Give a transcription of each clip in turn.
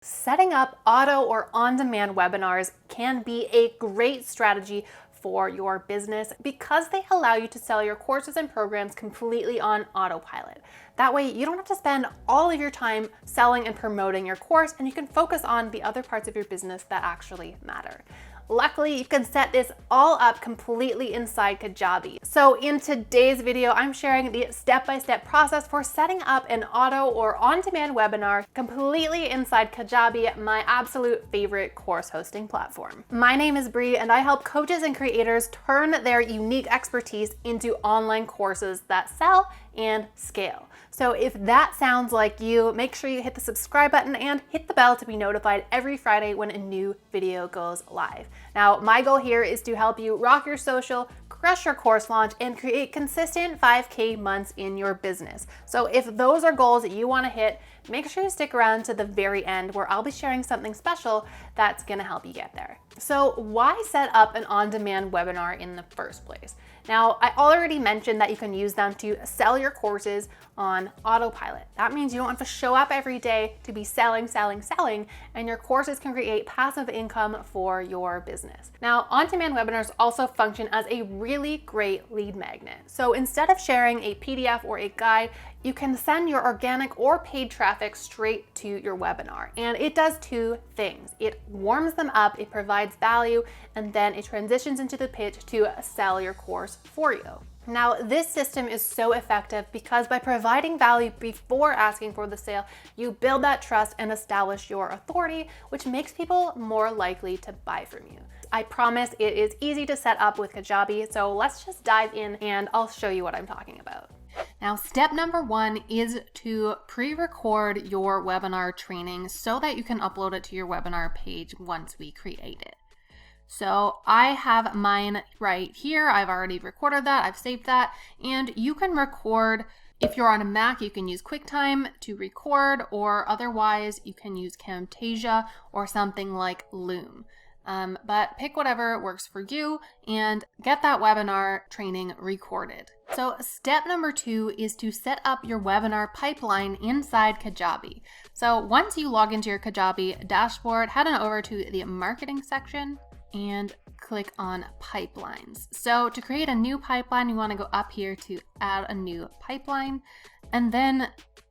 Setting up auto or on-demand webinars can be a great strategy for your business because they allow you to sell your courses and programs completely on autopilot. That way, you don't have to spend all of your time selling and promoting your course, and you can focus on the other parts of your business that actually matter. Luckily, you can set this all up completely inside Kajabi. So in today's video, I'm sharing the step-by-step process for setting up an auto or on-demand webinar completely inside Kajabi, my absolute favorite course hosting platform. My name is Brie, and I help coaches and creators turn their unique expertise into online courses that sell and scale. So if that sounds like you, make sure you hit the subscribe button and hit the bell to be notified every Friday when a new video goes live. Now, my goal here is to help you rock your social, crush your course launch, and create consistent 5K months in your business. So if those are goals that you want to hit, make sure you stick around to the very end where I'll be sharing something special that's going to help you get there. So why set up an on-demand webinar in the first place? Now, I already mentioned that you can use them to sell your courses on autopilot. That means you don't have to show up every day to be selling, and your courses can create passive income for your business. Now, on-demand webinars also function as a really great lead magnet. So instead of sharing a PDF or a guide, you can send your organic or paid traffic straight to your webinar. And it does two things. It warms them up, it provides value, and then it transitions into the pitch to sell your course for you. Now, this system is so effective because by providing value before asking for the sale, you build that trust and establish your authority, which makes people more likely to buy from you. I promise it is easy to set up with Kajabi, so let's just dive in and I'll show you what I'm talking about. Now, step number one is to pre-record your webinar training so that you can upload it to your webinar page once we create it. So I have mine right here. I've already recorded that, I've saved that, and you can record. If you're on a Mac, you can use QuickTime to record, or otherwise you can use Camtasia or something like Loom. But pick whatever works for you and get that webinar training recorded. So step number two is to set up your webinar pipeline inside Kajabi. So once you log into your Kajabi dashboard, head on over to the marketing section and click on pipelines. So to create a new pipeline, you want to go up here to add a new pipeline. And then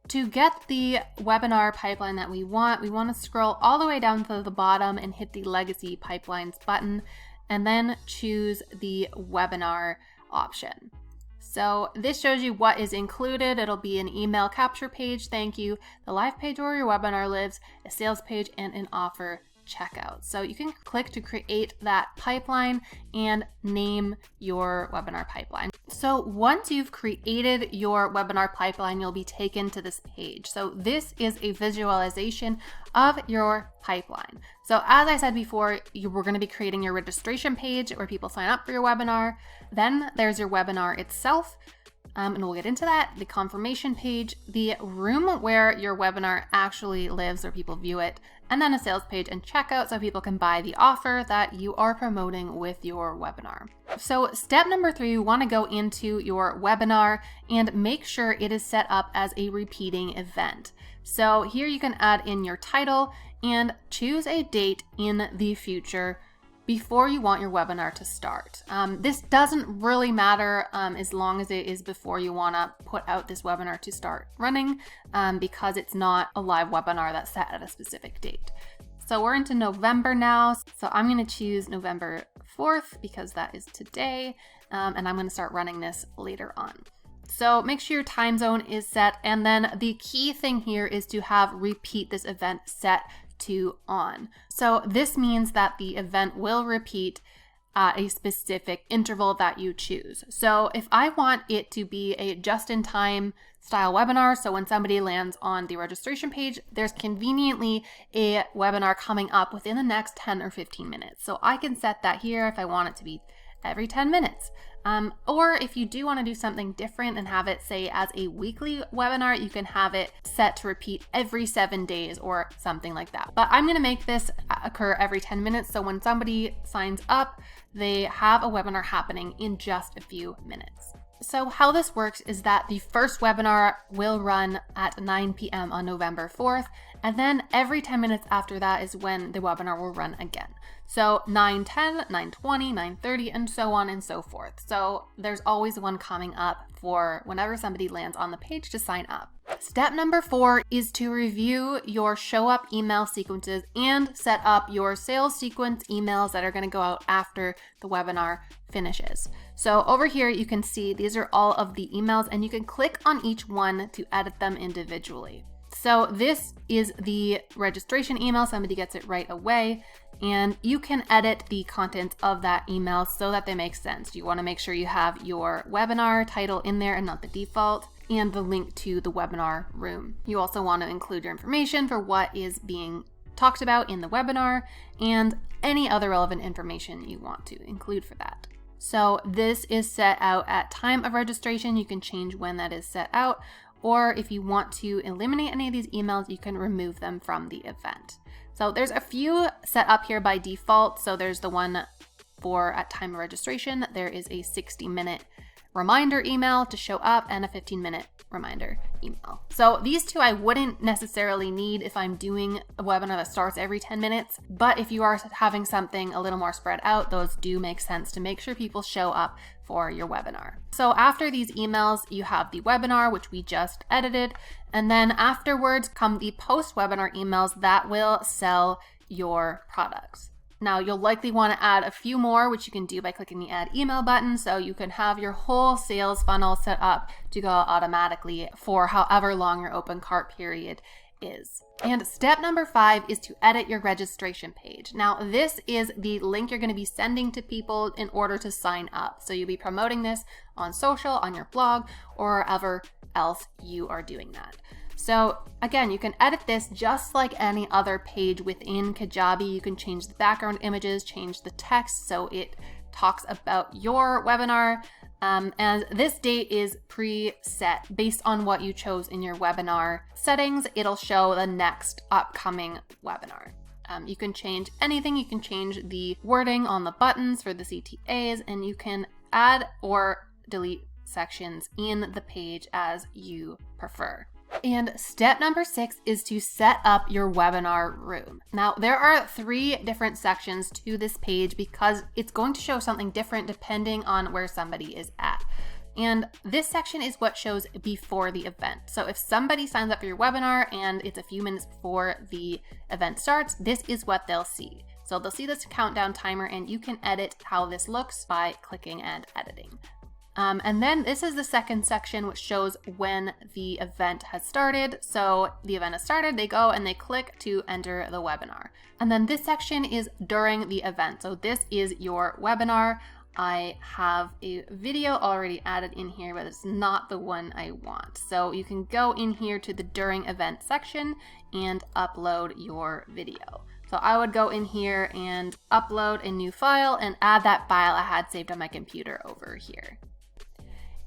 to get the webinar pipeline that we want to scroll all the way down to the bottom and hit the Legacy Pipelines button, and then choose the webinar option. So this shows you what is included. It'll be an email capture page, thank you, the live page where your webinar lives, a sales page, and an offer checkout. So you can click to create that pipeline and name your webinar pipeline. So once you've created your webinar pipeline, you'll be taken to this page. So this is a visualization of your pipeline. So as I said before, we're going to be creating your registration page where people sign up for your webinar. Then there's your webinar itself. And we'll get into that, the confirmation page, the room where your webinar actually lives or people view it, and then a sales page and checkout so people can buy the offer that you are promoting with your webinar. So step number three, you want to go into your webinar and make sure it is set up as a repeating event. So here you can add in your title and choose a date in the future before you want your webinar to start. This doesn't really matter as long as it is before you want to put out this webinar to start running because it's not a live webinar that's set at a specific date. So we're into November now. So I'm going to choose November 4th because that is today, and I'm going to start running this later on. So make sure your time zone is set, and then the key thing here is to have repeat this event set to on. So this means that the event will repeat at a specific interval that you choose. So if I want it to be a just-in-time style webinar, so when somebody lands on the registration page, there's conveniently a webinar coming up within the next 10 or 15 minutes. So I can set that here if I want it to be every 10 minutes. Or if you do want to do something different and have it say as a weekly webinar, you can have it set to repeat every 7 days or something like that. But I'm going to make this occur every 10 minutes. So when somebody signs up, they have a webinar happening in just a few minutes. So how this works is that the first webinar will run at 9 p.m. on November 4th, And then every 10 minutes after that is when the webinar will run again. So 9:10, 9:20, 9:30, and so on and so forth. So there's always one coming up for whenever somebody lands on the page to sign up. Step number 4 is to review your show up email sequences and set up your sales sequence emails that are going to go out after the webinar finishes. So over here, you can see these are all of the emails, and you can click on each one to edit them individually. So this is the registration email. Somebody gets it right away, and you can edit the content of that email so that they make sense. You want to make sure you have your webinar title in there and not the default, and the link to the webinar room. You also want to include your information for what is being talked about in the webinar and any other relevant information you want to include for that. So this is set out at time of registration. You can change when that is set out, or if you want to eliminate any of these emails, you can remove them from the event. So there's a few set up here by default. So there's the one for at time of registration. There is a 60-minute reminder email to show up and a 15-minute reminder email. So these two I wouldn't necessarily need if I'm doing a webinar that starts every 10 minutes, but if you are having something a little more spread out, those do make sense to make sure people show up for your webinar. So after these emails, you have the webinar, which we just edited, and then afterwards come the post-webinar emails that will sell your products. Now, you'll likely want to add a few more, which you can do by clicking the Add Email button, so you can have your whole sales funnel set up to go automatically for however long your open cart period is. And step number 5 is to edit your registration page. Now, this is the link you're going to be sending to people in order to sign up. So you'll be promoting this on social, on your blog, or wherever else you are doing that. So again, you can edit this just like any other page within Kajabi. You can change the background images, change the text so it talks about your webinar. And this date is preset based on what you chose in your webinar settings. It'll show the next upcoming webinar. You can change anything. You can change the wording on the buttons for the CTAs, and you can add or delete sections in the page as you prefer. And step number 6 is to set up your webinar room. Now, there are 3 different sections to this page because it's going to show something different depending on where somebody is at. And this section is what shows before the event. So if somebody signs up for your webinar and it's a few minutes before the event starts, this is what they'll see. So they'll see this countdown timer, and you can edit how this looks by clicking and editing. And then this is the second section, which shows when the event has started. So the event has started, they go and they click to enter the webinar. And then this section is during the event. So this is your webinar. I have a video already added in here, but it's not the one I want. So you can go in here to the during event section and upload your video. So I would go in here and upload a new file and add that file I had saved on my computer over here.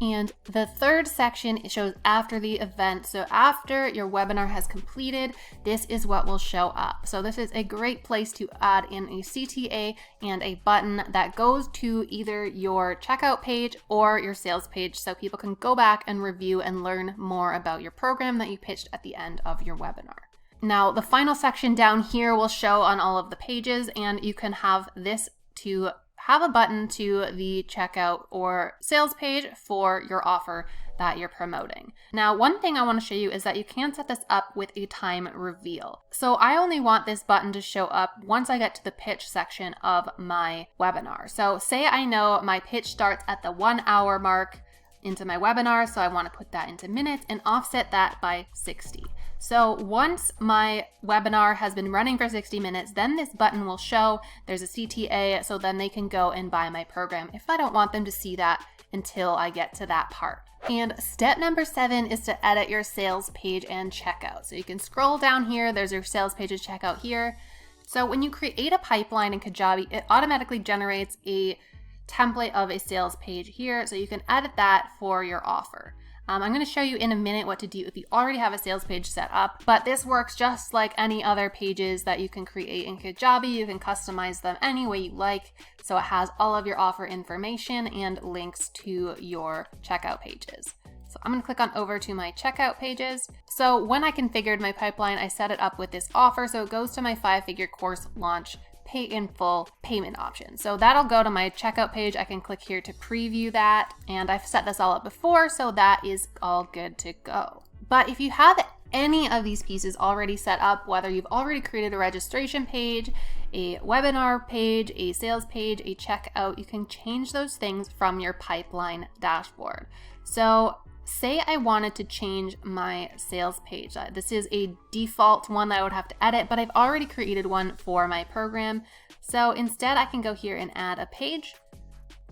And the third section shows after the event. So after your webinar has completed, this is what will show up. So this is a great place to add in a CTA and a button that goes to either your checkout page or your sales page, so people can go back and review and learn more about your program that you pitched at the end of your webinar. Now, the final section down here will show on all of the pages, and you can have this to have a button to the checkout or sales page for your offer that you're promoting. Now, one thing I want to show you is that you can set this up with a time reveal. So I only want this button to show up once I get to the pitch section of my webinar. So say I know my pitch starts at the 1 hour mark into my webinar, so I want to put that into minutes and offset that by 60. So once my webinar has been running for 60 minutes, then this button will show there's a CTA, so then they can go and buy my program if I don't want them to see that until I get to that part. And step number 7 is to edit your sales page and checkout. So you can scroll down here, there's your sales page and checkout here. So when you create a pipeline in Kajabi, it automatically generates a template of a sales page here, so you can edit that for your offer. I'm going to show you in a minute what to do if you already have a sales page set up, but this works just like any other pages that you can create in Kajabi. You can customize them any way you like, so it has all of your offer information and links to your checkout pages. So I'm gonna click on over to my checkout pages. So when I configured my pipeline, I set it up with this offer. So it goes to my 5-figure course launch pay in full payment option. So that'll go to my checkout page. I can click here to preview that. And I've set this all up before, so that is all good to go. But if you have any of these pieces already set up, whether you've already created a registration page, a webinar page, a sales page, a checkout, you can change those things from your pipeline dashboard. So say I wanted to change my sales page. This is a default one that I would have to edit, but I've already created one for my program. So instead I can go here and add a page,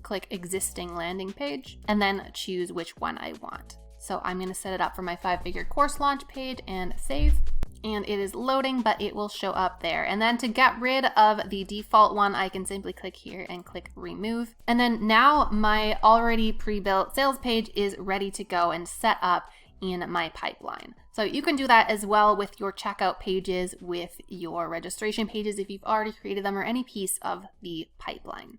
click existing landing page, and then choose which one I want. So I'm gonna set it up for my 5-figure course launch page and save. And it is loading, but it will show up there. And then to get rid of the default one, I can simply click here and click remove. And then now my already pre-built sales page is ready to go and set up in my pipeline. So you can do that as well with your checkout pages, with your registration pages if you've already created them, or any piece of the pipeline.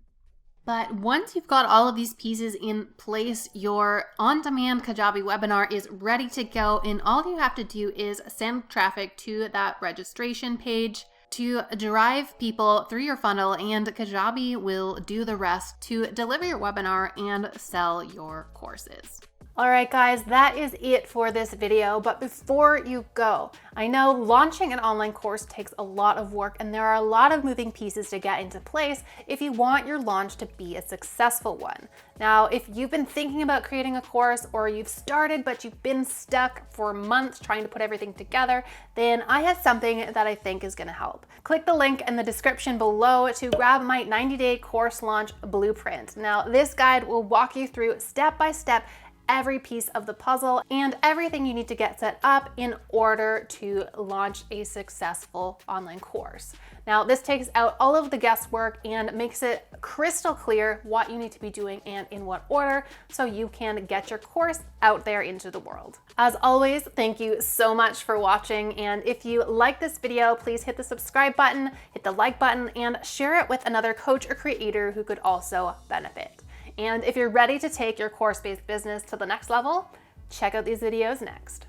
But once you've got all of these pieces in place, your on-demand Kajabi webinar is ready to go, and all you have to do is send traffic to that registration page to drive people through your funnel, and Kajabi will do the rest to deliver your webinar and sell your courses. All right, guys, that is it for this video. But before you go, I know launching an online course takes a lot of work, and there are a lot of moving pieces to get into place if you want your launch to be a successful one. Now, if you've been thinking about creating a course, or you've started but you've been stuck for months trying to put everything together, then I have something that I think is gonna help. Click the link in the description below to grab my 90-day course launch blueprint. Now, this guide will walk you through step by step every piece of the puzzle and everything you need to get set up in order to launch a successful online course. Now, this takes out all of the guesswork and makes it crystal clear what you need to be doing and in what order, so you can get your course out there into the world. As always, thank you so much for watching. And if you like this video, please hit the subscribe button, hit the like button, and share it with another coach or creator who could also benefit. And if you're ready to take your course-based business to the next level, check out these videos next.